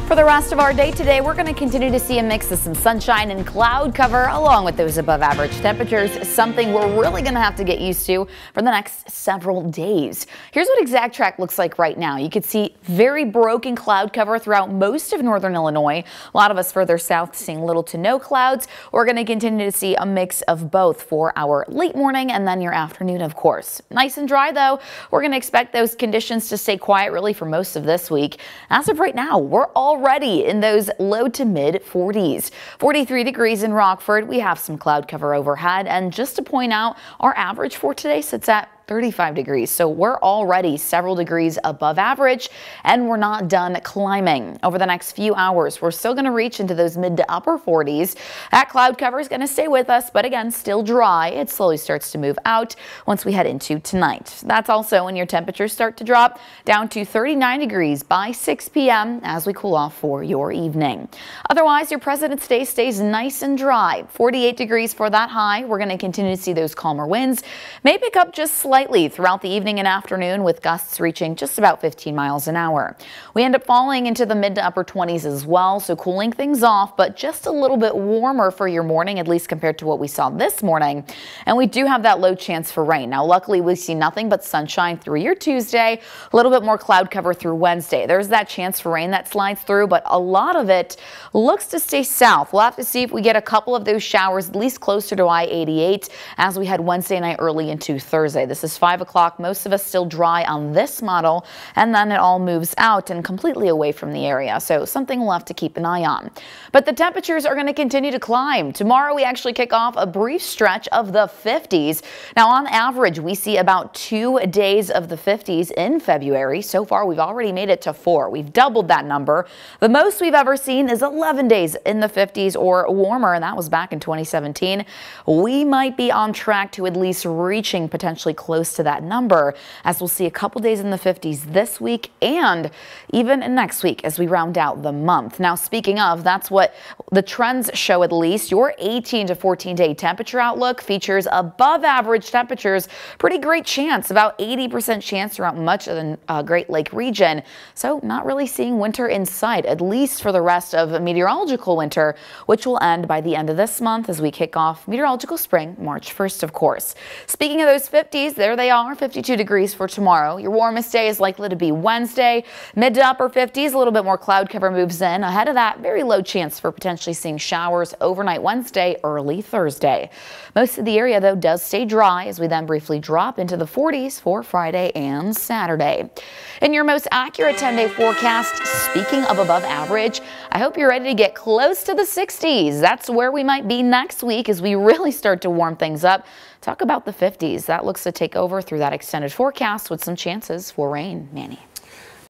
For the rest of our day today, we're going to continue to see a mix of some sunshine and cloud cover along with those above average temperatures, something we're really going to have to get used to for the next several days. Here's what ExactTrack looks like right now. You can see very broken cloud cover throughout most of northern Illinois. A lot of us further south seeing little to no clouds. We're going to continue to see a mix of both for our late morning and then your afternoon, of course. Nice and dry, though. We're going to expect those conditions to stay quiet really for most of this week. As of right now, we're already in those low to mid 40s. 43 degrees in Rockford. We have some cloud cover overhead. And just to point out, our average for today sits at 35 degrees. So we're already several degrees above average and we're not done climbing. Over the next few hours, we're still going to reach into those mid to upper 40s. That cloud cover is going to stay with us, but again, still dry. It slowly starts to move out once we head into tonight. That's also when your temperatures start to drop down to 39 degrees by 6 p.m. as we cool off for your evening. Otherwise, your President's Day stays nice and dry. 48 degrees for that high. We're going to continue to see those calmer winds. May pick up just slightly throughout the evening and afternoon with gusts reaching just about 15 miles an hour. We end up falling into the mid to upper 20s as well, so cooling things off, but just a little bit warmer for your morning, at least compared to what we saw this morning. And we do have that low chance for rain. Now, luckily, we see nothing but sunshine through your Tuesday, a little bit more cloud cover through Wednesday. There's that chance for rain that slides through, but a lot of it looks to stay south. We'll have to see if we get a couple of those showers, at least closer to I-88 as we head Wednesday night early into Thursday. This is 5 o'clock. Most of us still dry on this model, and then it all moves out and completely away from the area. So something we'll have to keep an eye on. But the temperatures are going to continue to climb. Tomorrow we actually kick off a brief stretch of the 50s. Now on average, we see about 2 days of the 50s in February. So far, we've already made it to 4. We've doubled that number. The most we've ever seen is 11 days in the 50s or warmer, and that was back in 2017. We might be on track to at least reaching potentially close to that number, as we'll see a couple days in the 50s this week and even next week as we round out the month. Now, speaking of, that's what the trends show. At least your 18 to 14 day temperature outlook features above average temperatures. Pretty great chance, about 80% chance throughout much of the Great Lake region. So not really seeing winter in sight, at least for the rest of meteorological winter, which will end by the end of this month as we kick off meteorological spring March 1st, of course. Speaking of those 50s, there they are, 52 degrees for tomorrow. Your warmest day is likely to be Wednesday, mid to upper 50s. A little bit more cloud cover moves in. Ahead of that, very low chance for potentially seeing showers overnight Wednesday, early Thursday. Most of the area, though, does stay dry as we then briefly drop into the 40s for Friday and Saturday. In your most accurate 10-day forecast, speaking of above average, I hope you're ready to get close to the 60s. That's where we might be next week as we really start to warm things up. Talk about the 50s. That looks to take over through that extended forecast with some chances for rain. Manny.